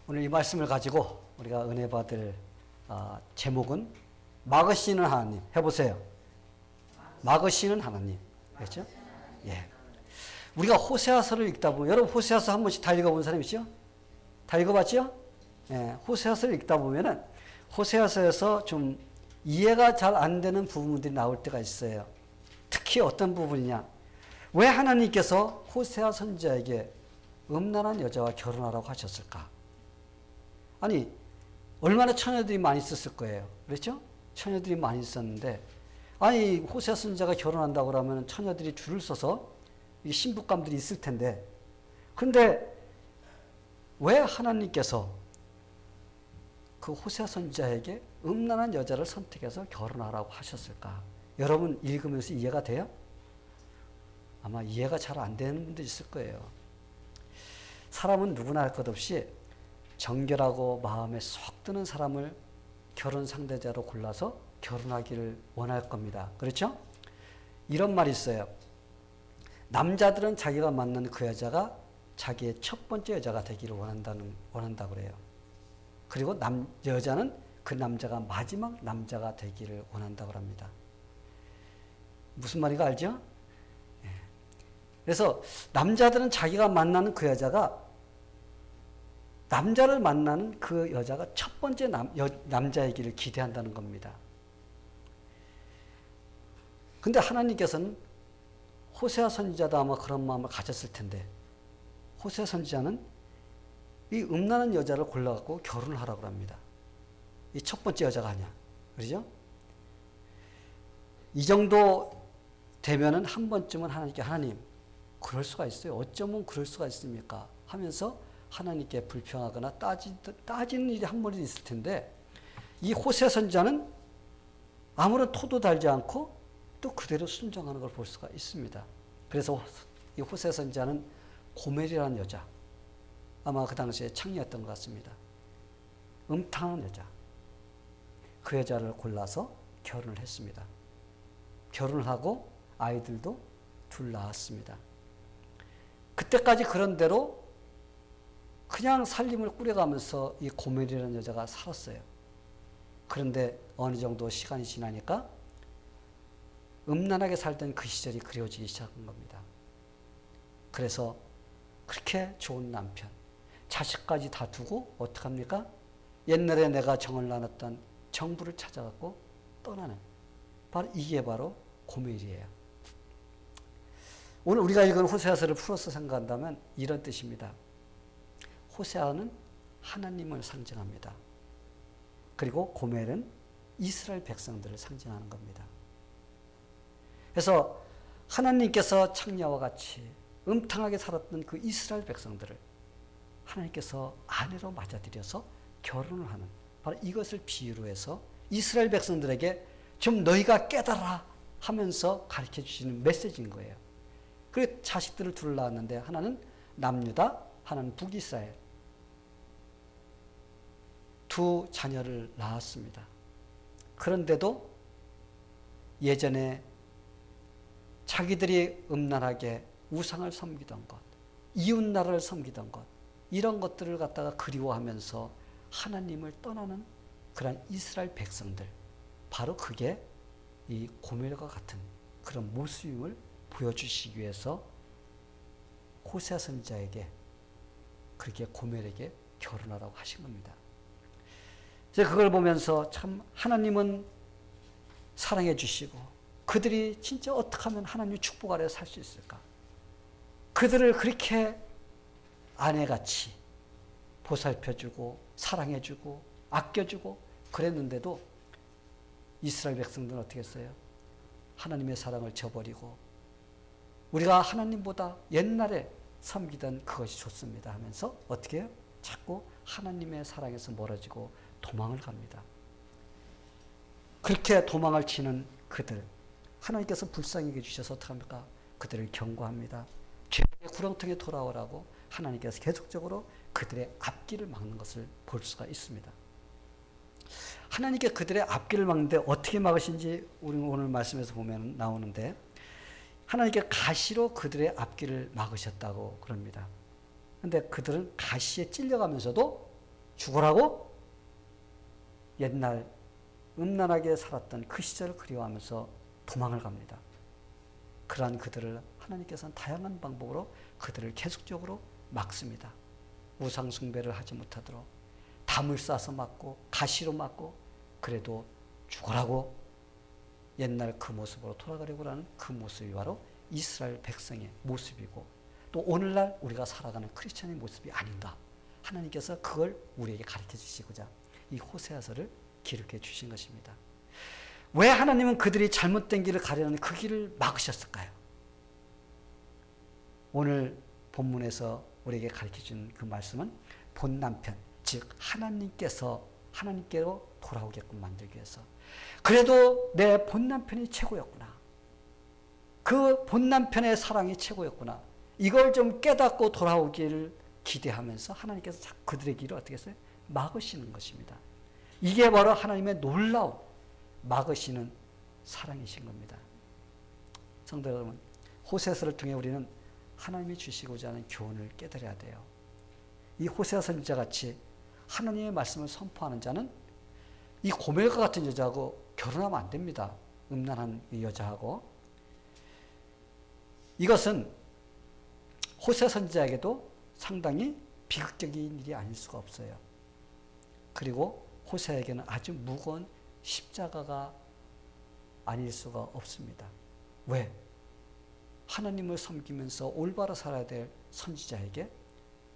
오늘 이 말씀을 가지고 우리가 은혜 받을 제목은 막으시는 하나님. 해보세요. 막으시는 하나님. 그렇죠? 예. 우리가 호세아서를 읽다 보면, 여러분 호세아서 한 번씩 다 읽어본 사람 있죠? 다 읽어봤죠? 예. 호세아서를 읽다 보면은 호세아서에서 좀 이해가 잘 안 되는 부분들이 나올 때가 있어요. 특히 어떤 부분이냐? 왜 하나님께서 호세아 선지자에게 음란한 여자와 결혼하라고 하셨을까? 아니, 얼마나 처녀들이 많이 있었을 거예요. 그렇죠? 처녀들이 많이 있었는데, 아니, 호세아 선지자가 결혼한다고 그러면 처녀들이 줄을 서서 신부감들이 있을 텐데, 근데 왜 하나님께서 그 호세아 선지자에게 음란한 여자를 선택해서 결혼하라고 하셨을까? 여러분 읽으면서 이해가 돼요? 아마 이해가 잘 안 되는 분도 있을 거예요. 사람은 누구나 할 것 없이 정결하고 마음에 쏙 드는 사람을 결혼 상대자로 골라서 결혼하기를 원할 겁니다. 그렇죠? 이런 말이 있어요. 남자들은 자기가 만난 그 여자가 자기의 첫 번째 여자가 되기를 원한다고 그래요. 그리고 여자는 그 남자가 마지막 남자가 되기를 원한다고 합니다. 무슨 말인가 알죠? 예. 그래서 남자들은 자기가 만나는 그 여자가 남자를 만나는 그 여자가 첫 번째 남자이기를 기대한다는 겁니다. 근데 하나님께서는 호세아 선지자도 아마 그런 마음을 가졌을 텐데, 호세아 선지자는 이 음란한 여자를 골라갖고 결혼을 하라고 합니다. 이 첫 번째 여자가 아니야. 그러죠? 이 정도 되면은 한 번쯤은 하나님께, 하나님, 그럴 수가 있어요. 어쩌면 그럴 수가 있습니까? 하면서 하나님께 불평하거나 따지는 일이 한 번이 있을 텐데, 이 호세아 선지자는 아무런 토도 달지 않고 또 그대로 순종하는 걸 볼 수가 있습니다. 그래서 이 호세아 선지자는 고멜이라는 여자, 아마 그 당시에 창녀였던 것 같습니다. 음탕한 여자, 그 여자를 골라서 결혼을 했습니다. 결혼을 하고 아이들도 둘 낳았습니다. 그때까지 그런 대로 그냥 살림을 꾸려가면서 이 고멜이라는 여자가 살았어요. 그런데 어느 정도 시간이 지나니까 음란하게 살던 그 시절이 그리워지기 시작한 겁니다. 그래서 그렇게 좋은 남편, 자식까지 다 두고 어떡합니까? 옛날에 내가 정을 나눴던 정부를 찾아갖고 떠나는, 이게 바로 고멜이에요. 오늘 우리가 읽은 호세아서를 풀어서 생각한다면 이런 뜻입니다. 호세아는 하나님을 상징합니다. 그리고 고멜은 이스라엘 백성들을 상징하는 겁니다. 그래서 하나님께서 창녀와 같이 음탕하게 살았던 그 이스라엘 백성들을 하나님께서 아내로 맞아들여서 결혼을 하는, 바로 이것을 비유로 해서 이스라엘 백성들에게 좀 너희가 깨달아 하면서 가르쳐 주시는 메시지인 거예요. 그리고 자식들을 둘 낳았는데 하나는 남유다, 하나는 북이스라엘. 두 자녀를 낳았습니다. 그런데도 예전에 자기들이 음란하게 우상을 섬기던 것, 이웃나라를 섬기던 것, 이런 것들을 갖다가 그리워하면서 하나님을 떠나는 그런 이스라엘 백성들, 바로 그게 이 고멜과 같은 그런 모습임을 보여주시기 위해서 호세아 선지자에게, 그렇게 고멜에게 결혼하라고 하신 겁니다. 제가 그걸 보면서 참 하나님은 사랑해 주시고 그들이 진짜 어떻게 하면 하나님의 축복 아래 살 수 있을까? 그들을 그렇게 아내같이 보살펴주고 사랑해주고 아껴주고 그랬는데도 이스라엘 백성들은 어떻게 했어요? 하나님의 사랑을 저버리고 우리가 하나님보다 옛날에 섬기던 그것이 좋습니다 하면서 어떻게 해요? 자꾸 하나님의 사랑에서 멀어지고 도망을 갑니다. 그렇게 도망을 치는 그들, 하나님께서 불쌍히 여겨주셔서 어떡합니까? 그들을 경고합니다. 죄의 구렁텅이에 돌아오라고 하나님께서 계속적으로 그들의 앞길을 막는 것을 볼 수가 있습니다. 하나님께 그들의 앞길을 막는데 어떻게 막으신지 우리 오늘 말씀에서 보면 나오는데, 하나님께 가시로 그들의 앞길을 막으셨다고 그럽니다. 그런데 그들은 가시에 찔려가면서도 죽으라고 옛날 음란하게 살았던 그 시절을 그리워하면서 도망을 갑니다. 그러한 그들을 하나님께서는 다양한 방법으로 그들을 계속적으로 막습니다. 우상 숭배를 하지 못하도록 담을 싸서 막고 가시로 막고 그래도 죽으라고 옛날 그 모습으로 돌아가려고 하는 그 모습이 바로 이스라엘 백성의 모습이고 또 오늘날 우리가 살아가는 크리스천의 모습이 아닌가. 하나님께서 그걸 우리에게 가르쳐 주시고자 이 호세아서를 기록해 주신 것입니다. 왜 하나님은 그들이 잘못된 길을 가려는 그 길을 막으셨을까요? 오늘 본문에서 우리에게 가르쳐 준 그 말씀은 본 남편, 즉 하나님께로 돌아오게끔 만들기 위해서. 그래도 내 본 남편이 최고였구나. 그 본 남편의 사랑이 최고였구나. 이걸 좀 깨닫고 돌아오기를 기대하면서 하나님께서 그들의 길을 어떻게 했어요? 막으시는 것입니다. 이게 바로 하나님의 놀라운 막으시는 사랑이신 겁니다. 성도 여러분, 호세아서를 통해 우리는 하나님이 주시고자 하는 교훈을 깨달아야 돼요. 이 호세아 선지자 같이 하나님의 말씀을 선포하는 자는 이 고멜과 같은 여자하고 결혼하면 안 됩니다. 음란한 여자하고. 이것은 호세아 선지자에게도 상당히 비극적인 일이 아닐 수가 없어요. 그리고 호세아에게는 아주 무거운 십자가가 아닐 수가 없습니다. 왜? 하나님을 섬기면서 올바로 살아야 될 선지자에게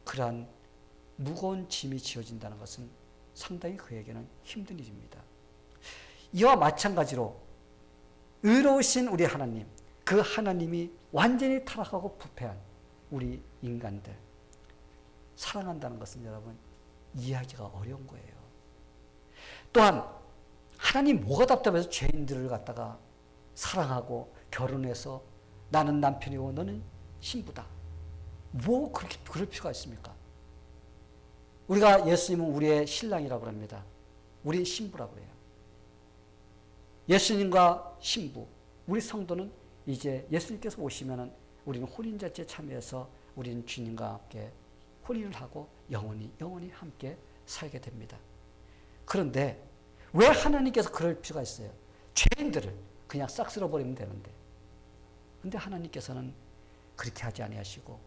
그러한 무거운 짐이 지어진다는 것은 상당히 그에게는 힘든 일입니다. 이와 마찬가지로 의로우신 우리 하나님, 그 하나님이 완전히 타락하고 부패한 우리 인간들 사랑한다는 것은 여러분 이해하기가 어려운 거예요. 또한 하나님 뭐가 답답해서 죄인들을 갖다가 사랑하고 결혼해서 나는 남편이고 너는 신부다. 뭐 그렇게 그럴 필요가 있습니까? 우리가 예수님은 우리의 신랑이라고 합니다. 우리 신부라고 해요. 예수님과 신부, 우리 성도는 이제 예수님께서 오시면은 우리는 혼인잔치에 참여해서 우리는 주님과 함께 혼인을 하고 영원히 함께 살게 됩니다. 그런데 왜 하나님께서 그럴 필요가 있어요? 죄인들을 그냥 싹 쓸어버리면 되는데. 근데 하나님께서는 그렇게 하지 아니하시고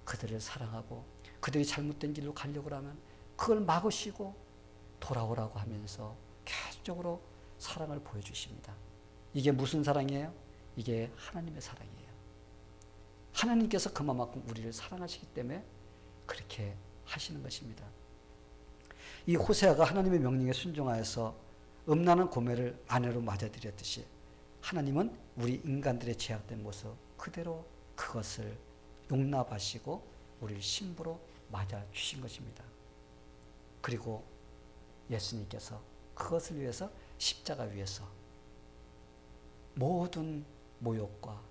그들을 사랑하고 그들이 잘못된 길로 가려고 하면 그걸 막으시고 돌아오라고 하면서 계속적으로 사랑을 보여주십니다. 이게 무슨 사랑이에요? 이게 하나님의 사랑이에요. 하나님께서 그만큼 우리를 사랑하시기 때문에 그렇게 하시는 것입니다. 이 호세아가 하나님의 명령에 순종하여서 음란한 고멜을 아내로 맞아들였듯이 하나님은 우리 인간들의 죄악된 모습 그대로 그것을 용납하시고 우리를 신부로 맞아주신 것입니다. 그리고 예수님께서 그것을 위해서 십자가 위에서 모든 모욕과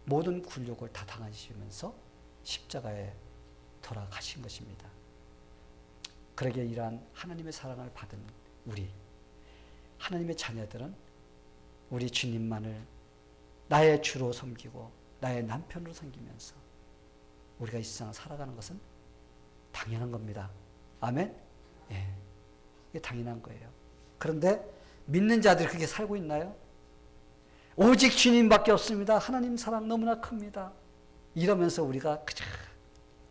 모든 굴욕을 다 당하시면서 십자가에 돌아가신 것입니다. 그러기에 이러한 하나님의 사랑을 받은 우리 하나님의 자녀들은 우리 주님만을 나의 주로 섬기고 나의 남편으로 섬기면서 우리가 이 세상을 살아가는 것은 당연한 겁니다. 아멘? 예. 이게 당연한 거예요. 그런데 믿는 자들이 그렇게 살고 있나요? 오직 주님밖에 없습니다. 하나님 사랑 너무나 큽니다. 이러면서 우리가 그저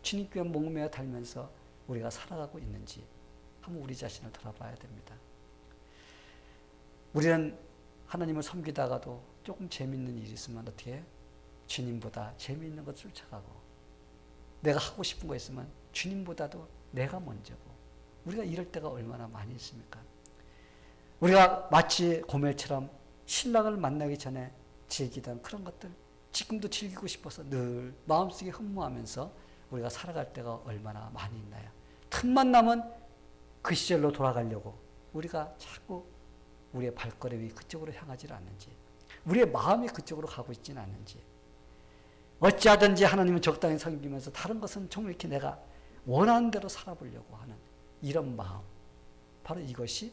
주님께 목매어 달면서 우리가 살아가고 있는지 한번 우리 자신을 돌아봐야 됩니다. 우리는 하나님을 섬기다가도 조금 재밌는 일이 있으면 어떻게 해요? 주님보다 재미있는 것 쫓아가고 내가 하고 싶은 거 있으면 주님보다도 내가 먼저고 우리가 이럴 때가 얼마나 많이 있습니까? 우리가 마치 고멜처럼 신랑을 만나기 전에 즐기던 그런 것들 지금도 즐기고 싶어서 늘 마음속에 흠모하면서 우리가 살아갈 때가 얼마나 많이 있나요? 틈만 나면 그 시절로 돌아가려고 우리가 자꾸 우리의 발걸음이 그쪽으로 향하지 않는지 우리의 마음이 그쪽으로 가고 있지는 않는지 어찌하든지 하나님은 적당히 섬기면서 다른 것은 좀 이렇게 내가 원하는 대로 살아보려고 하는 이런 마음 바로 이것이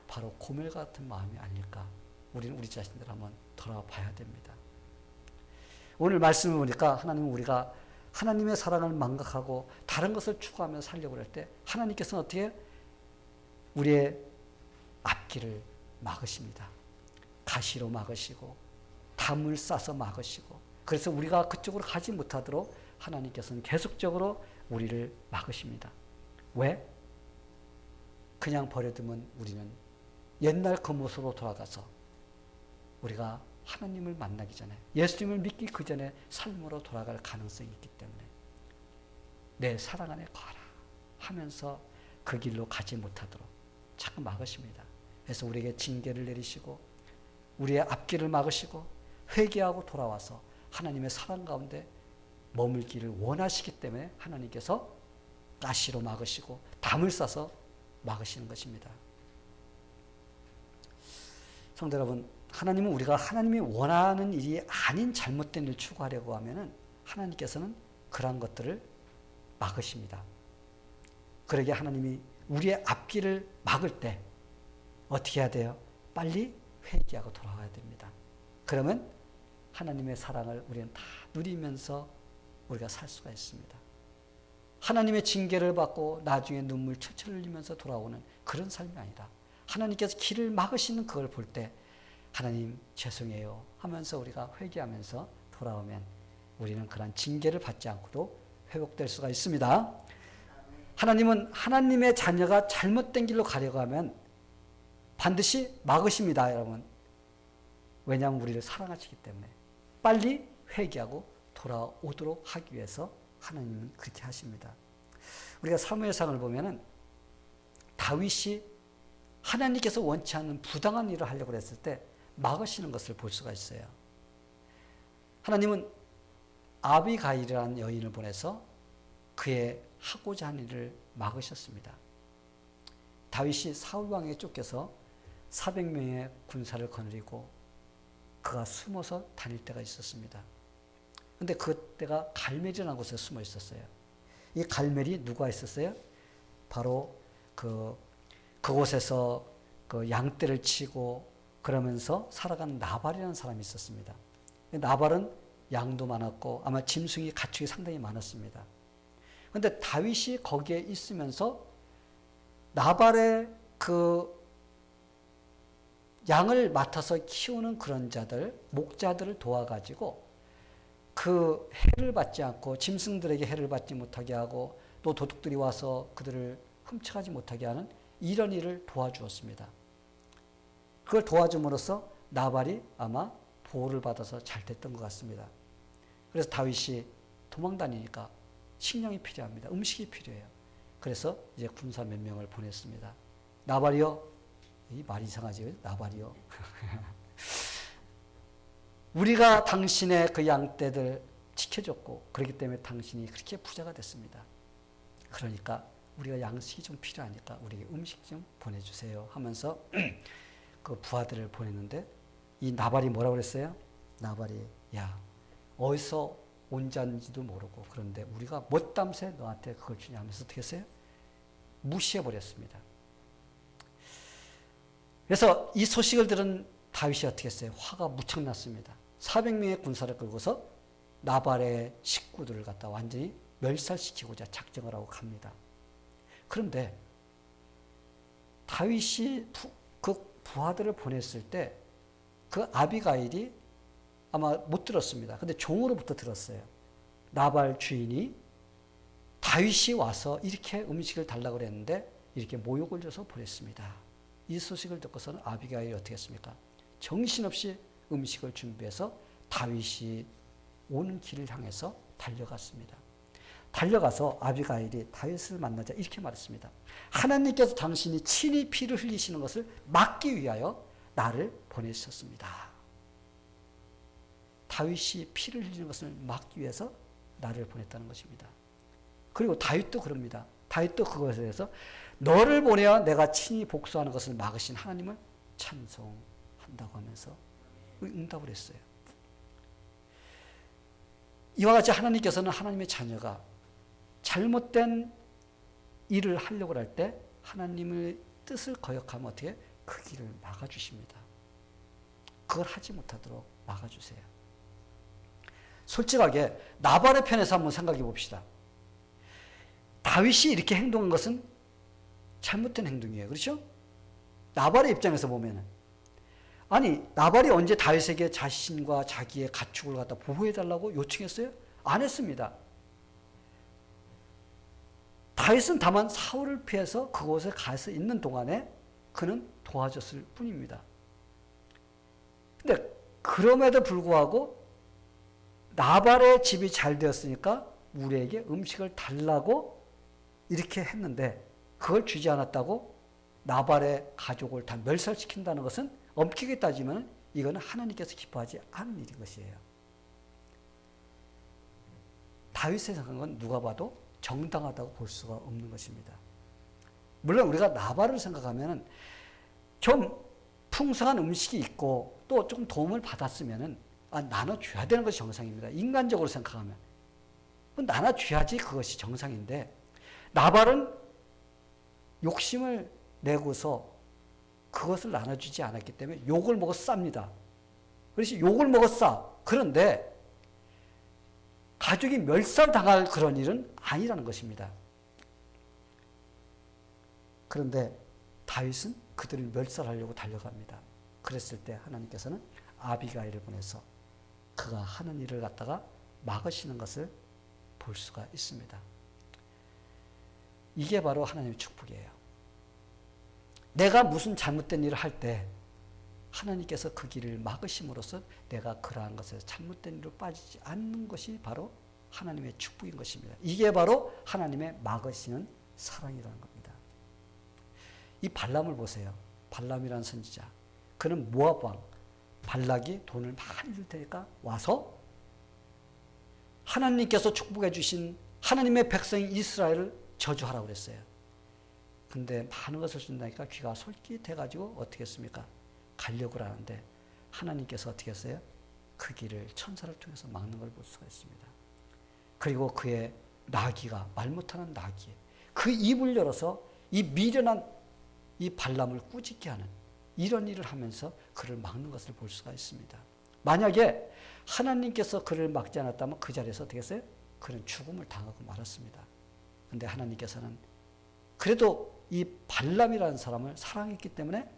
바로 고멜 같은 마음이 아닐까 우리는 우리 자신들 한번 돌아봐야 됩니다. 오늘 말씀을 보니까 하나님은 우리가 하나님의 사랑을 망각하고 다른 것을 추구하며 살려고 할 때 하나님께서는 어떻게 우리의 앞길을 막으십니다. 가시로 막으시고 담을 싸서 막으시고 그래서 우리가 그쪽으로 가지 못하도록 하나님께서는 계속적으로 우리를 막으십니다. 왜? 그냥 버려두면 우리는 옛날 그 모습으로 돌아가서 우리가 하나님을 만나기 전에 예수님을 믿기 그 전에 삶으로 돌아갈 가능성이 있기 때문에 내 사랑 안에 거하라 하면서 그 길로 가지 못하도록 자꾸 막으십니다. 그래서 우리에게 징계를 내리시고 우리의 앞길을 막으시고 회개하고 돌아와서 하나님의 사랑 가운데 머물기를 원하시기 때문에 하나님께서 가시로 막으시고 담을 싸서 막으시는 것입니다. 성도 여러분, 하나님은 우리가 하나님이 원하는 일이 아닌 잘못된 일을 추구하려고 하면은 하나님께서는 그러한 것들을 막으십니다. 그러게 하나님이 우리의 앞길을 막을 때 어떻게 해야 돼요? 빨리 회개하고 돌아와야 됩니다. 그러면 하나님의 사랑을 우리는 다 누리면서 우리가 살 수가 있습니다. 하나님의 징계를 받고 나중에 눈물 철철 흘리면서 돌아오는 그런 삶이 아니라 하나님께서 길을 막으시는 그걸 볼 때 하나님 죄송해요 하면서 우리가 회개하면서 돌아오면 우리는 그런 징계를 받지 않고도 회복될 수가 있습니다. 하나님은 하나님의 자녀가 잘못된 길로 가려고 하면 반드시 막으십니다, 여러분. 왜냐하면 우리를 사랑하시기 때문에 빨리 회개하고 돌아오도록 하기 위해서 하나님은 그렇게 하십니다. 우리가 사무엘상을 보면은 다윗이 하나님께서 원치 않는 부당한 일을 하려고 했을 때 막으시는 것을 볼 수가 있어요. 하나님은 아비가일이라는 여인을 보내서 그의 하고자 하는 일을 막으셨습니다. 다윗이 사울 왕에게 쫓겨서 400명의 군사를 거느리고 그가 숨어서 다닐 때가 있었습니다. 그런데 그때가 갈멜이라는 곳에 숨어 있었어요. 이 갈멜이 누가 있었어요? 바로 그곳에서 그 양떼를 치고 그러면서 살아간 나발이라는 사람이 있었습니다. 나발은 양도 많았고 아마 짐승이 가축이 상당히 많았습니다. 그런데 다윗이 거기에 있으면서 나발의 그 양을 맡아서 키우는 그런 자들, 목자들을 도와가지고 그 해를 받지 않고 짐승들에게 해를 받지 못하게 하고 또 도둑들이 와서 그들을 훔쳐가지 못하게 하는 이런 일을 도와주었습니다. 그걸 도와줌으로써 나발이 아마 보호를 받아서 잘 됐던 것 같습니다. 그래서 다윗이 도망다니니까 식량이 필요합니다. 음식이 필요해요. 그래서 이제 군사 몇 명을 보냈습니다. 나발이요? 이 말 이상하지? 나발이요? 우리가 당신의 그 양떼들 지켜줬고 그렇기 때문에 당신이 그렇게 부자가 됐습니다. 그러니까 우리가 양식이 좀 필요하니까 우리에게 음식 좀 보내주세요 하면서 그 부하들을 보냈는데 이 나발이 뭐라고 그랬어요? 나발이 야 어디서 온 자인지도 모르고 그런데 우리가 못담새 너한테 그걸 주냐 하면서 어떻게 했어요? 무시해버렸습니다. 그래서 이 소식을 들은 다윗이 어떻게 했어요? 화가 무척 났습니다. 400명의 군사를 끌고서 나발의 식구들을 갖다 완전히 멸살시키고자 작정을 하고 갑니다. 그런데 다윗이 그 부하들을 보냈을 때 그 아비가일이 아마 못 들었습니다. 근데 종으로부터 들었어요. 나발 주인이 다윗이 와서 이렇게 음식을 달라고 그랬는데 이렇게 모욕을 줘서 보냈습니다. 이 소식을 듣고서는 아비가일이 어떻게 했습니까? 정신없이 음식을 준비해서 다윗이 오는 길을 향해서 달려갔습니다. 달려가서 아비가일이 다윗을 만나자 이렇게 말했습니다. 하나님께서 당신이 친히 피를 흘리시는 것을 막기 위하여 나를 보내셨습니다. 다윗이 피를 흘리는 것을 막기 위해서 나를 보냈다는 것입니다. 그리고 다윗도 그럽니다. 다윗도 그것에 대해서 너를 보내야 내가 친히 복수하는 것을 막으신 하나님을 찬송한다고 하면서 응답을 했어요. 이와 같이 하나님께서는 하나님의 자녀가 잘못된 일을 하려고 할 때 하나님의 뜻을 거역하면 어떻게 그 길을 막아주십니다. 그걸 하지 못하도록 막아주세요. 솔직하게 나발의 편에서 한번 생각해 봅시다. 다윗이 이렇게 행동한 것은 잘못된 행동이에요. 그렇죠? 나발의 입장에서 보면은. 아니, 나발이 언제 다윗에게 자신과 자기의 가축을 갖다 보호해달라고 요청했어요? 안 했습니다. 다윗은 다만 사울을 피해서 그곳에 가서 있는 동안에 그는 도와줬을 뿐입니다. 근데 그럼에도 불구하고 나발의 집이 잘 되었으니까 우리에게 음식을 달라고 이렇게 했는데 그걸 주지 않았다고 나발의 가족을 다 멸살시킨다는 것은 엄격히 따지면 이거는 하나님께서 기뻐하지 않은 일인 것이에요. 다윗의 생각한 건 누가 봐도 정당하다고 볼 수가 없는 것입니다. 물론 우리가 나발을 생각하면 좀 풍성한 음식이 있고 또 좀 도움을 받았으면 나눠줘야 되는 것이 정상입니다. 인간적으로 생각하면. 나눠줘야지 그것이 정상인데 나발은 욕심을 내고서 그것을 나눠주지 않았기 때문에 욕을 먹어 쌉니다. 그래서 욕을 먹어 싸. 그런데 가족이 멸살당할 그런 일은 아니라는 것입니다. 그런데 다윗은 그들을 멸살하려고 달려갑니다. 그랬을 때 하나님께서는 아비가일을 보내서 그가 하는 일을 갖다가 막으시는 것을 볼 수가 있습니다. 이게 바로 하나님의 축복이에요. 내가 무슨 잘못된 일을 할 때 하나님께서 그 길을 막으심으로써 내가 그러한 것에서 잘못된 일로 빠지지 않는 것이 바로 하나님의 축복인 것입니다. 이게 바로 하나님의 막으시는 사랑이라는 겁니다. 이 발람을 보세요. 발람이라는 선지자. 그는 모압 왕 발락이 돈을 많이 줄 테니까 와서 하나님께서 축복해 주신 하나님의 백성인 이스라엘을 저주하라고 그랬어요. 근데 많은 것을 준다니까 귀가 솔깃해가지고 어떻게 했습니까? 가려고 하는데 하나님께서 어떻게 했어요? 그 길을 천사를 통해서 막는 걸 볼 수가 있습니다. 그리고 그의 나귀가 말 못하는 나귀 그 입을 열어서 이 미련한 이 발람을 꾸짖게 하는 이런 일을 하면서 그를 막는 것을 볼 수가 있습니다. 만약에 하나님께서 그를 막지 않았다면 그 자리에서 어떻게 했어요? 그는 죽음을 당하고 말았습니다. 그런데 하나님께서는 그래도 이 발람이라는 사람을 사랑했기 때문에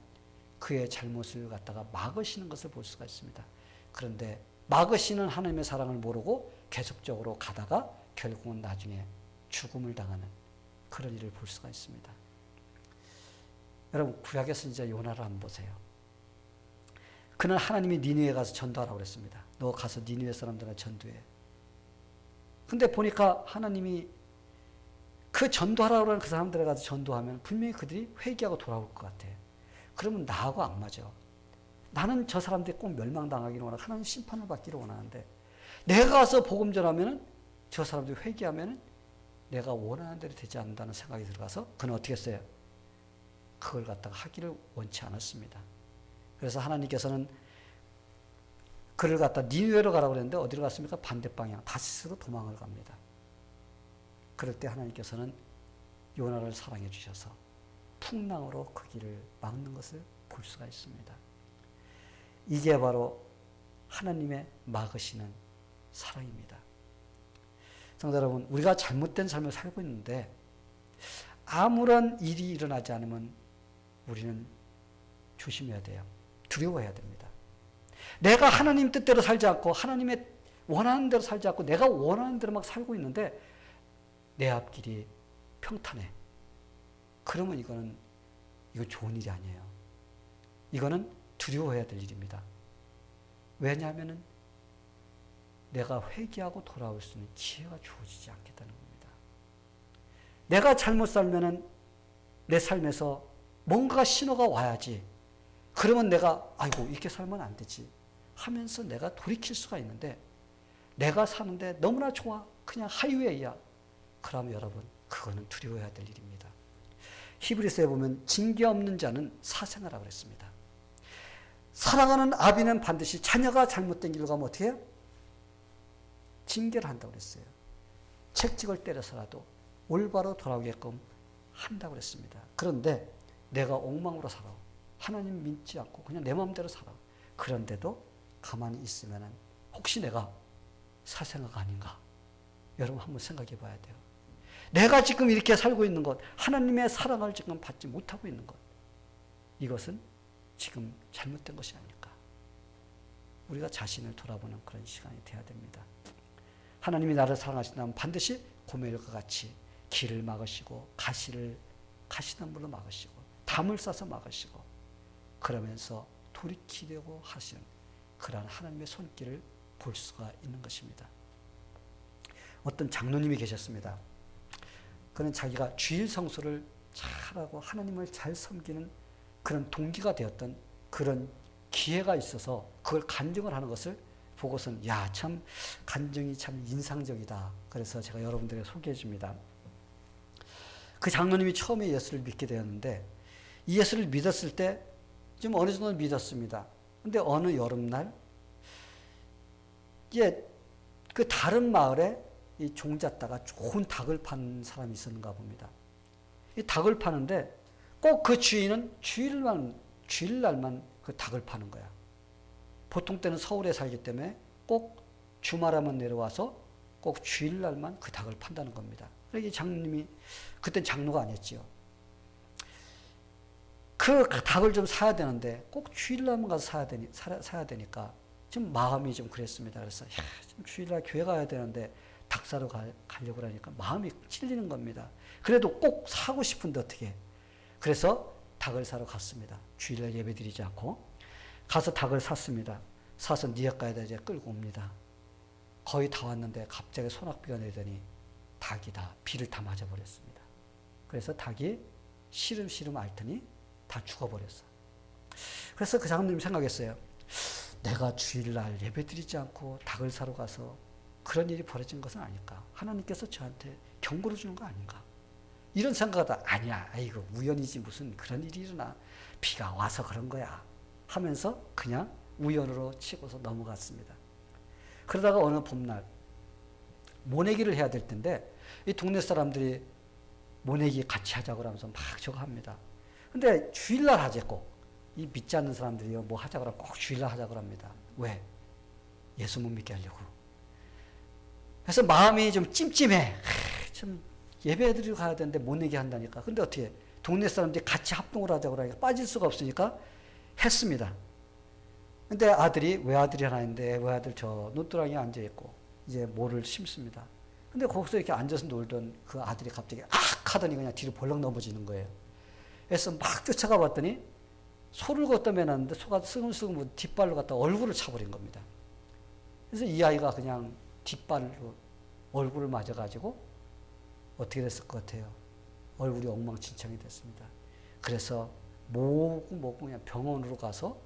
그의 잘못을 갖다가 막으시는 것을 볼 수가 있습니다. 그런데 막으시는 하나님의 사랑을 모르고 계속적으로 가다가 결국은 나중에 죽음을 당하는 그런 일을 볼 수가 있습니다. 여러분 구약의 선지자 요나를 한번 보세요. 그는 하나님이 니느웨에 가서 전도하라고 그랬습니다. 너 가서 니느웨 사람들한테 전도해. 근데 보니까 하나님이 그 전도하라고 하는 그 사람들에 가서 전도하면 분명히 그들이 회개하고 돌아올 것 같아. 그러면 나하고 안 맞아. 나는 저 사람들이 꼭 멸망당하기를 원하고 하나님 심판을 받기를 원하는데 내가 가서 복음 전하면 저 사람들이 회개하면 내가 원하는 대로 되지 않는다는 생각이 들어가서 그는 어떻게 했어요? 그걸 갖다가 하기를 원치 않았습니다. 그래서 하나님께서는 그를 갖다 니느웨로 가라고 그랬는데 어디로 갔습니까? 반대 방향 다시스로 도망을 갑니다. 그럴 때 하나님께서는 요나를 사랑해 주셔서 풍랑으로 그 길을 막는 것을 볼 수가 있습니다. 이게 바로 하나님의 막으시는 사랑입니다. 성도 여러분, 우리가 잘못된 삶을 살고 있는데 아무런 일이 일어나지 않으면 우리는 조심해야 돼요. 두려워해야 됩니다. 내가 하나님 뜻대로 살지 않고 하나님의 원하는 대로 살지 않고 내가 원하는 대로 막 살고 있는데 내 앞길이 평탄해. 그러면 이거 좋은 일이 아니에요. 이거는 두려워해야 될 일입니다. 왜냐하면 내가 회개하고 돌아올 수 있는 기회가 주어지지 않겠다는 겁니다. 내가 잘못 살면은 내 삶에서 뭔가 신호가 와야지. 그러면 내가 아이고 이렇게 살면 안 되지 하면서 내가 돌이킬 수가 있는데 내가 사는데 너무나 좋아. 그냥 하이웨이야. 그러면 여러분 그거는 두려워해야 될 일입니다. 히브리서에 보면 징계 없는 자는 사생아라고 그랬습니다. 사랑하는 아비는 반드시 자녀가 잘못된 길로 가면 어떻게 해요? 징계를 한다고 그랬어요. 채찍을 때려서라도 올바로 돌아오게끔 한다고 그랬습니다. 그런데 내가 엉망으로 살아. 하나님 믿지 않고 그냥 내 마음대로 살아. 그런데도 가만히 있으면 혹시 내가 사생아가 아닌가? 여러분 한번 생각해 봐야 돼요. 내가 지금 이렇게 살고 있는 것, 하나님의 사랑을 지금 받지 못하고 있는 것, 이것은 지금 잘못된 것이 아닐까? 우리가 자신을 돌아보는 그런 시간이 되어야 됩니다. 하나님이 나를 사랑하신다면 반드시 고멜과 같이 길을 막으시고 가시덤불로 막으시고 담을 싸서 막으시고 그러면서 돌이키려고 하시는 그러한 하나님의 손길을 볼 수가 있는 것입니다. 어떤 장로님이 계셨습니다. 그는 자기가 주일 성수를 잘하고 하나님을 잘 섬기는 그런 동기가 되었던 그런 기회가 있어서 그걸 간증을 하는 것을 보고선 야, 참 간증이 참 인상적이다. 그래서 제가 여러분들에게 소개해 줍니다. 그 장로님이 처음에 예수를 믿게 되었는데 이 예수를 믿었을 때 좀 어느 정도 믿었습니다. 근데 어느 여름날 이제 그 다른 마을에 이 종잣다가 좋은 닭을 파는 사람이 있었는가 봅니다. 이 닭을 파는데 꼭 그 주인은 주일날만 그 닭을 파는 거야. 보통 때는 서울에 살기 때문에 꼭 주말하면 내려와서 꼭 주일날만 그 닭을 판다는 겁니다. 그러니까 장로님이 그땐 장로가 아니었지요. 그 닭을 좀 사야 되는데 꼭 주일날만 가서 사야 되니까 좀 마음이 좀 그랬습니다. 그래서 야, 좀 주일날 교회 가야 되는데 닭 사러 가려고 하니까 마음이 찔리는 겁니다. 그래도 꼭 사고 싶은데 어떻게? 그래서 닭을 사러 갔습니다. 주일날 예배 드리지 않고 가서 닭을 샀습니다. 사서 니역가에다 이제 끌고 옵니다. 거의 다 왔는데 갑자기 소낙비가 내더니 닭이 다 비를 다 맞아버렸습니다. 그래서 닭이 시름시름 앓더니 다 죽어버렸어. 그래서 그 장로님이 생각했어요. 내가 주일날 예배 드리지 않고 닭을 사러 가서 그런 일이 벌어진 것은 아닐까? 하나님께서 저한테 경고를 주는 거 아닌가? 이런 생각하다 아니야. 아이고 우연이지 무슨 그런 일이 일어나. 비가 와서 그런 거야. 하면서 그냥 우연으로 치고서 넘어갔습니다. 그러다가 어느 봄날 모내기를 해야 될 텐데 이 동네 사람들이 모내기 같이 하자고 하면서 막 저거 합니다. 근데 주일날 하자고 이 믿지 않는 사람들이 뭐 하자고 하면 꼭 주일날 하자고 합니다. 왜? 예수 못 믿게 하려고. 그래서 마음이 좀 찜찜해. 참 예배 드리러 가야 되는데 모내기 한다니까. 근데 어떻게 동네 사람들이 같이 합동을 하자고 하니까 빠질 수가 없으니까 했습니다. 근데 아들이 외아들이 하나 있는데 외아들 저 논두렁에 앉아있고 이제 모를 심습니다. 근데 거기서 이렇게 앉아서 놀던 그 아들이 갑자기 악 하더니 그냥 뒤로 벌렁 넘어지는 거예요. 그래서 막 쫓아가 봤더니 소를 걷다 매놨는데 소가 슬금슬금 뒷발로 갖다 얼굴을 차버린 겁니다. 그래서 이 아이가 그냥 뒷발로 얼굴을 맞아가지고 어떻게 됐을 것 같아요? 얼굴이 엉망진창이 됐습니다. 그래서 뭐고 그냥 병원으로 가서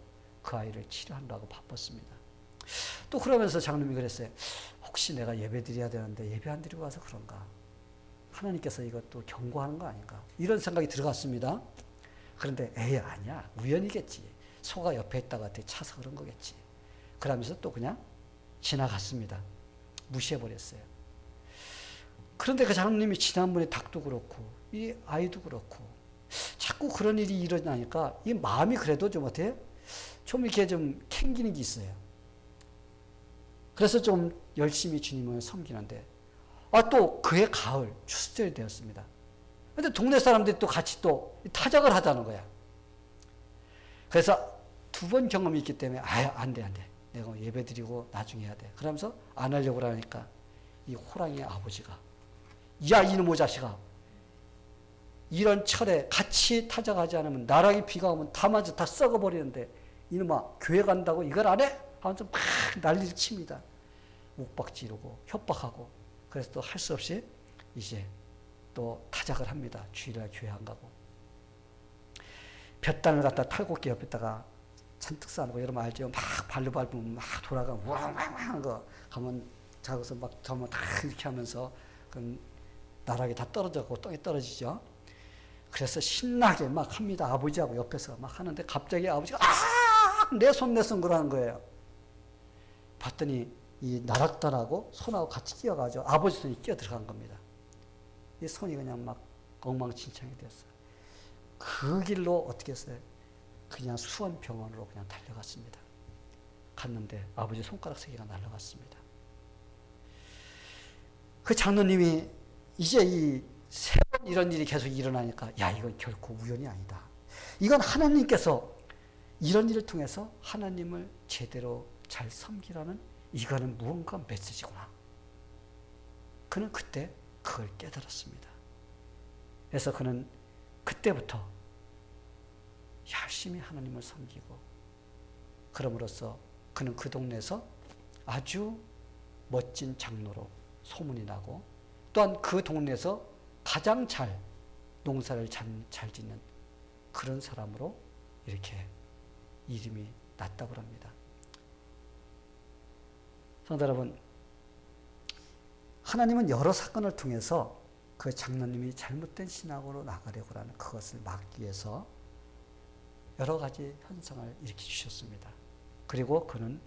그 아이를 치료하려고 바빴습니다. 또 그러면서 장로님이 그랬어요. 혹시 내가 예배 드려야 되는데 예배 안 드리고 와서 그런가? 하나님께서 이것도 경고하는 거 아닌가? 이런 생각이 들어갔습니다. 그런데 에이 아니야. 우연이겠지. 소가 옆에 있다가 차서 그런 거겠지. 그러면서 또 그냥 지나갔습니다. 무시해버렸어요. 그런데 그 장로님이 지난번에 닭도 그렇고 이 아이도 그렇고 자꾸 그런 일이 일어나니까 이 마음이 그래도 좀 어때요? 좀 이렇게 좀 캥기는 게 있어요. 그래서 좀 열심히 주님을 섬기는데 또 그해 가을 추수절이 되었습니다. 근데 동네 사람들이 또 같이 또 타작을 하자는 거야. 그래서 두 번 경험이 있기 때문에 안 돼. 내가 예배 드리고 나중에 해야 돼. 그러면서 안 하려고 하니까 이 호랑이의 아버지가 야 이놈의 자식아 이런 철에 같이 타작하지 않으면 나락이 비가 오면 다 맞아 다 썩어버리는데 이놈아 교회 간다고 이걸 안 해? 하면서 막 난리를 칩니다. 욱박지르고 협박하고 그래서 또 할 수 없이 이제 또 타작을 합니다. 주일날 교회 안 가고 볕단을 갖다 탈곡기 옆에다가 잔뜩 쌓아놓고 여러분 알죠? 막 발로 밟으면 막 돌아가 우왕왕왕 거 가면 자고서 막 저면 다 이렇게 하면서 그 나락이 다 떨어져고 땅에 떨어지죠. 그래서 신나게 막 합니다. 아버지하고 옆에서 막 하는데 갑자기 아버지가 내 손 그러는 거예요. 봤더니 이 나락단하고 손하고 같이 끼어가지고 아버지 손이 끼어 들어간 겁니다. 이 손이 그냥 막 엉망진창이 됐어요. 그 길로 어떻게 했어요? 그냥 수원병원으로 그냥 달려갔습니다. 갔는데 아버지 손가락 3개가 날라갔습니다. 그 장로님이 이제 이 세 번 이런 일이 계속 일어나니까 야, 이건 결코 우연이 아니다. 이건 하나님께서 이런 일을 통해서 하나님을 제대로 잘 섬기라는 이거는 무언가 메시지구나. 그는 그때 그걸 깨달았습니다. 그래서 그는 그때부터 열심히 하나님을 섬기고, 그럼으로써 그는 그 동네에서 아주 멋진 장로로 소문이 나고, 또한 그 동네에서 가장 잘 농사를 잘 짓는 그런 사람으로 이렇게 이름이 났다고 합니다. 성도 여러분, 하나님은 여러 사건을 통해서 그 장로님이 잘못된 신앙으로 나가려고 하는 그것을 막기 위해서 여러 가지 현상을 일으켜 주셨습니다. 그리고 그는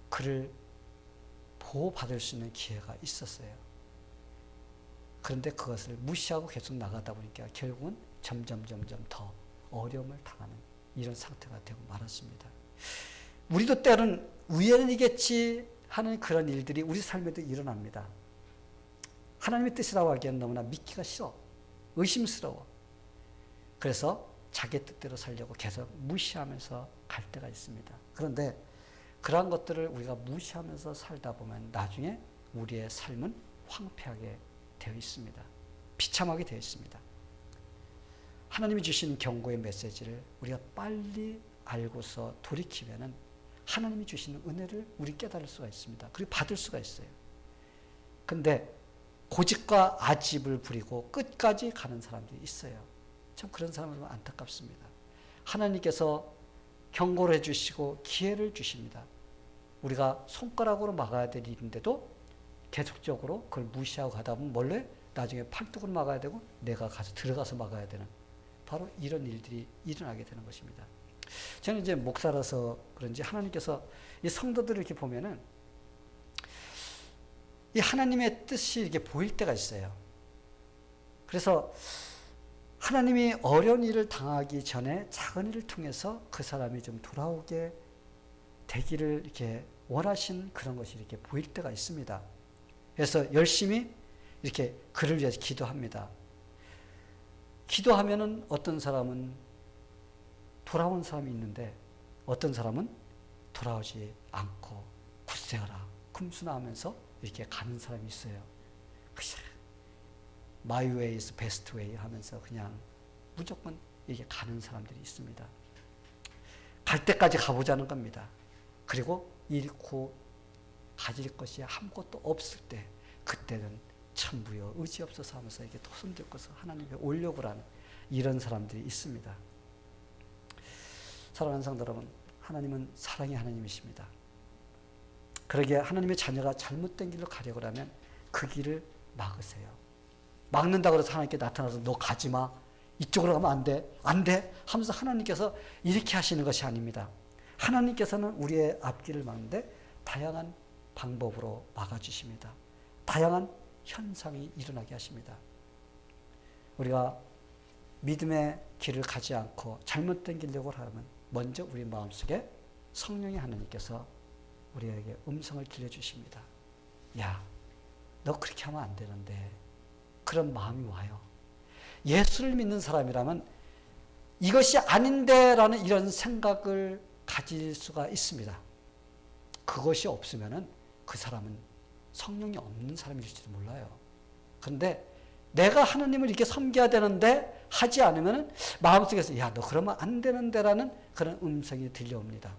그를 보호받을 수 있는 기회가 있었어요. 그런데 그것을 무시하고 계속 나가다 보니까 결국은 점점 더 어려움을 당하는 이런 상태가 되고 말았습니다. 우리도 때로는 우연이겠지 하는 그런 일들이 우리 삶에도 일어납니다. 하나님의 뜻이라고 하기에는 너무나 믿기가 싫어. 의심스러워. 그래서 자기 뜻대로 살려고 계속 무시하면서 갈 때가 있습니다. 그런데 그러한 것들을 우리가 무시하면서 살다 보면 나중에 우리의 삶은 황폐하게 되어 있습니다. 비참하게 되어 있습니다. 하나님이 주신 경고의 메시지를 우리가 빨리 알고서 돌이키면은 하나님이 주시는 은혜를 우리 깨달을 수가 있습니다. 그리고 받을 수가 있어요. 근데 고집과 아집을 부리고 끝까지 가는 사람들이 있어요. 참 그런 사람은 안타깝습니다. 하나님께서 경고를 해주시고 기회를 주십니다. 우리가 손가락으로 막아야 될 일인데도 계속적으로 그걸 무시하고 가다 보면 원래 나중에 팔뚝으로 막아야 되고 내가 가서 들어가서 막아야 되는 바로 이런 일들이 일어나게 되는 것입니다. 저는 이제 목사라서 그런지 하나님께서 이 성도들을 이렇게 보면은 이 하나님의 뜻이 이렇게 보일 때가 있어요. 그래서 하나님이 어려운 일을 당하기 전에 작은 일을 통해서 그 사람이 좀 돌아오게 되기를 이렇게 원하신 그런 것이 이렇게 보일 때가 있습니다. 그래서 열심히 이렇게 그를 위해서 기도합니다. 기도하면은 어떤 사람은 돌아온 사람이 있는데 어떤 사람은 돌아오지 않고 굳세어라 금순하면서 이렇게 가는 사람이 있어요. My way is best way 하면서 그냥 무조건 이렇게 가는 사람들이 있습니다. 갈 때까지 가보자는 겁니다. 그리고 잃고 가질 것이 아무것도 없을 때 그때는 천부여 의지 없어서 하면서 이렇게 손 들고서 하나님께 오려고 하는 이런 사람들이 있습니다. 사랑하는 성도 여러분, 하나님은 사랑의 하나님이십니다. 그러기에 하나님의 자녀가 잘못된 길로 가려고 하면 그 길을 막으세요. 막는다고 해서 하나님께 나타나서 너 가지마, 이쪽으로 가면 안 돼, 안 돼 하면서 하나님께서 이렇게 하시는 것이 아닙니다. 하나님께서는 우리의 앞길을 막는데 다양한 방법으로 막아주십니다. 다양한 현상이 일어나게 하십니다. 우리가 믿음의 길을 가지 않고 잘못된 길로 하려면 먼저 우리 마음속에 성령의 하나님께서 우리에게 음성을 들려주십니다. 야, 너 그렇게 하면 안 되는데. 그런 마음이 와요. 예수를 믿는 사람이라면 이것이 아닌데 라는 이런 생각을 가질 수가 있습니다. 그것이 없으면은 그 사람은 성령이 없는 사람일지도 몰라요. 그런데 내가 하나님을 이렇게 섬겨야 되는데 하지 않으면 마음속에서 야, 너 그러면 안 되는데라는 그런 음성이 들려옵니다.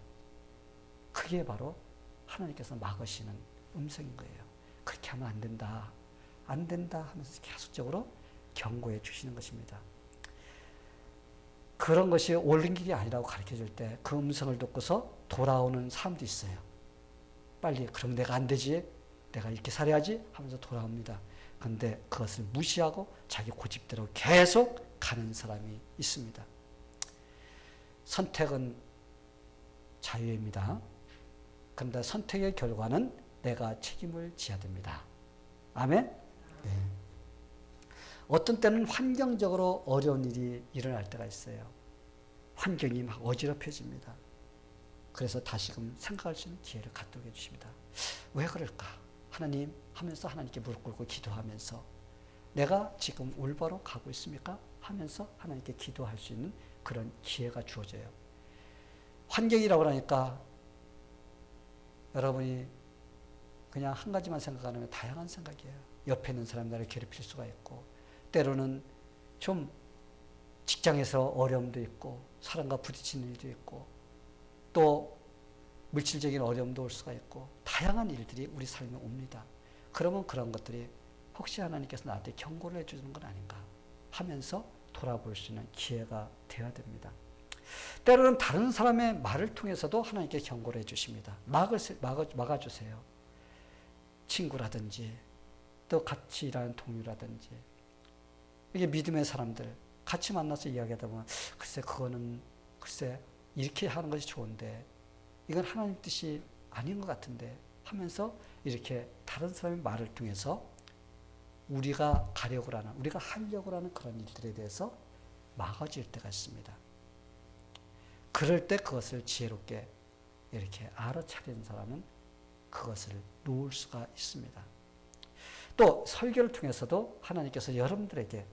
그게 바로 하나님께서 막으시는 음성인 거예요. 그렇게 하면 안 된다. 안 된다 하면서 계속적으로 경고해 주시는 것입니다. 그런 것이 옳은 길이 아니라고 가르쳐 줄 때 그 음성을 듣고서 돌아오는 사람도 있어요. 빨리 그럼 내가 안 되지, 내가 이렇게 살아야지 하면서 돌아옵니다. 그런데 그것을 무시하고 자기 고집대로 계속 가는 사람이 있습니다. 선택은 자유입니다. 그런데 선택의 결과는 내가 책임을 져야 됩니다. 아멘? 네. 어떤 때는 환경적으로 어려운 일이 일어날 때가 있어요. 환경이 막 어지럽혀집니다. 그래서 다시금 생각할 수 있는 기회를 갖도록 해주십니다. 왜 그럴까? 하나님 하면서 하나님께 무릎 꿇고 기도하면서 내가 지금 올바로 가고 있습니까? 하면서 하나님께 기도할 수 있는 그런 기회가 주어져요. 환경이라고 하니까 여러분이 그냥 한 가지만 생각하면 다양한 생각이에요. 옆에 있는 사람이 나를 괴롭힐 수가 있고, 때로는 좀 직장에서 어려움도 있고, 사람과 부딪히는 일도 있고, 또 물질적인 어려움도 올 수가 있고, 다양한 일들이 우리 삶에 옵니다. 그러면 그런 것들이 혹시 하나님께서 나한테 경고를 해주는 건 아닌가 하면서 돌아볼 수 있는 기회가 되어야 됩니다. 때로는 다른 사람의 말을 통해서도 하나님께 경고를 해주십니다. 막아주세요. 친구라든지 또 같이 일하는 동료라든지, 이게 믿음의 사람들 같이 만나서 이야기하다 보면 글쎄 이렇게 하는 것이 좋은데 이건 하나님 뜻이 아닌 것 같은데 하면서 이렇게 다른 사람의 말을 통해서 우리가 하려고 하는 그런 일들에 대해서 막아질 때가 있습니다. 그럴 때 그것을 지혜롭게 이렇게 알아차리는 사람은 그것을 놓을 수가 있습니다. 또 설교를 통해서도 하나님께서 여러분들에게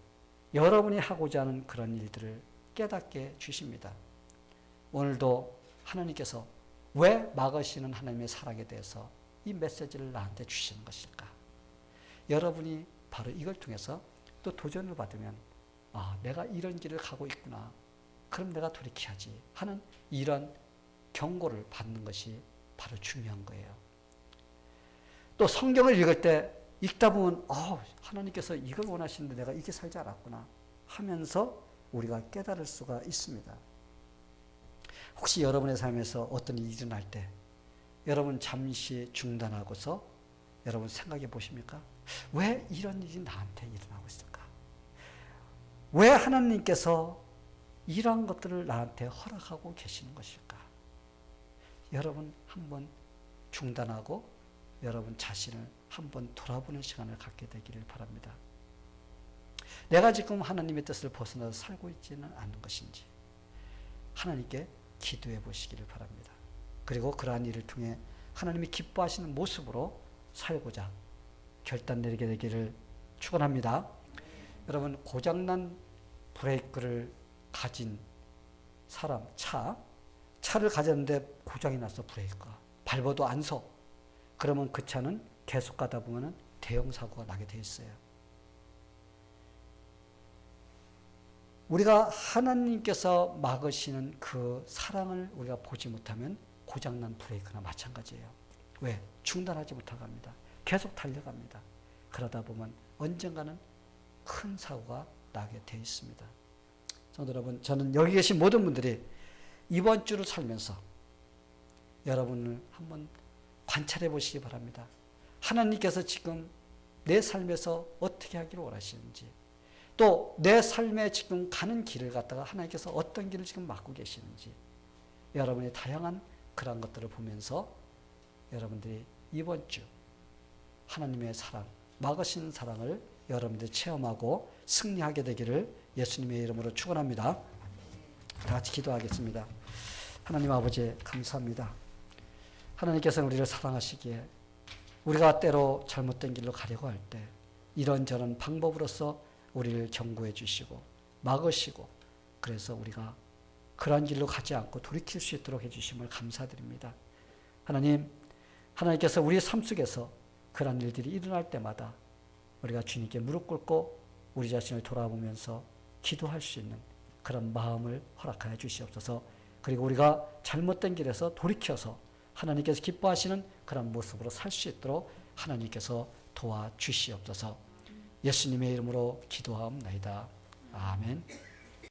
여러분이 하고자 하는 그런 일들을 깨닫게 주십니다. 오늘도 하나님께서 왜 막으시는 하나님의 사랑에 대해서 이 메시지를 나한테 주시는 것일까? 여러분이 바로 이걸 통해서 또 도전을 받으면 내가 이런 길을 가고 있구나. 그럼 내가 돌이켜야지 하는 이런 경고를 받는 것이 바로 중요한 거예요. 또 성경을 읽을 때 읽다 보면 하나님께서 이걸 원하시는데 내가 이렇게 살지 않았구나 하면서 우리가 깨달을 수가 있습니다. 혹시 여러분의 삶에서 어떤 일이 일어날 때 여러분 잠시 중단하고서 여러분 생각해 보십니까? 왜 이런 일이 나한테 일어나고 있을까? 왜 하나님께서 이러한 것들을 나한테 허락하고 계시는 것일까? 여러분 한번 중단하고 여러분 자신을 한번 돌아보는 시간을 갖게 되기를 바랍니다. 내가 지금 하나님의 뜻을 벗어나서 살고 있지는 않은 것인지 하나님께 기도해 보시기를 바랍니다. 그리고 그러한 일을 통해 하나님이 기뻐하시는 모습으로 살고자 결단 내리게 되기를 축원합니다. 여러분, 고장난 브레이크를 가진 사람, 차를 가졌는데 고장이 났어. 브레이크가 밟아도 안 서. 그러면 그 차는 계속 가다 보면 대형 사고가 나게 돼 있어요. 우리가 하나님께서 막으시는 그 사랑을 우리가 보지 못하면 고장난 브레이크나 마찬가지예요. 왜? 중단하지 못하고 합니다. 계속 달려갑니다. 그러다 보면 언젠가는 큰 사고가 나게 돼 있습니다. 성도 여러분, 저는 여기 계신 모든 분들이 이번 주를 살면서 여러분을 한번 관찰해 보시기 바랍니다. 하나님께서 지금 내 삶에서 어떻게 하기를 원하시는지, 또 내 삶에 지금 가는 길을 갖다가 하나님께서 어떤 길을 지금 막고 계시는지, 여러분의 다양한 그런 것들을 보면서 여러분들이 이번 주 하나님의 사랑, 막으신 사랑을 여러분들이 체험하고 승리하게 되기를 예수님의 이름으로 축원합니다. 다 같이 기도하겠습니다. 하나님 아버지 감사합니다. 하나님께서는 우리를 사랑하시기에 우리가 때로 잘못된 길로 가려고 할 때 이런저런 방법으로서 우리를 경고해 주시고 막으시고, 그래서 우리가 그러한 길로 가지 않고 돌이킬 수 있도록 해주심을 감사드립니다. 하나님께서 우리의 삶 속에서 그러한 일들이 일어날 때마다 우리가 주님께 무릎 꿇고 우리 자신을 돌아보면서 기도할 수 있는 그런 마음을 허락하여 주시옵소서. 그리고 우리가 잘못된 길에서 돌이켜서 하나님께서 기뻐하시는 그런 모습으로 살 수 있도록 하나님께서 도와주시옵소서. 예수님의 이름으로 기도하옵나이다. 아멘.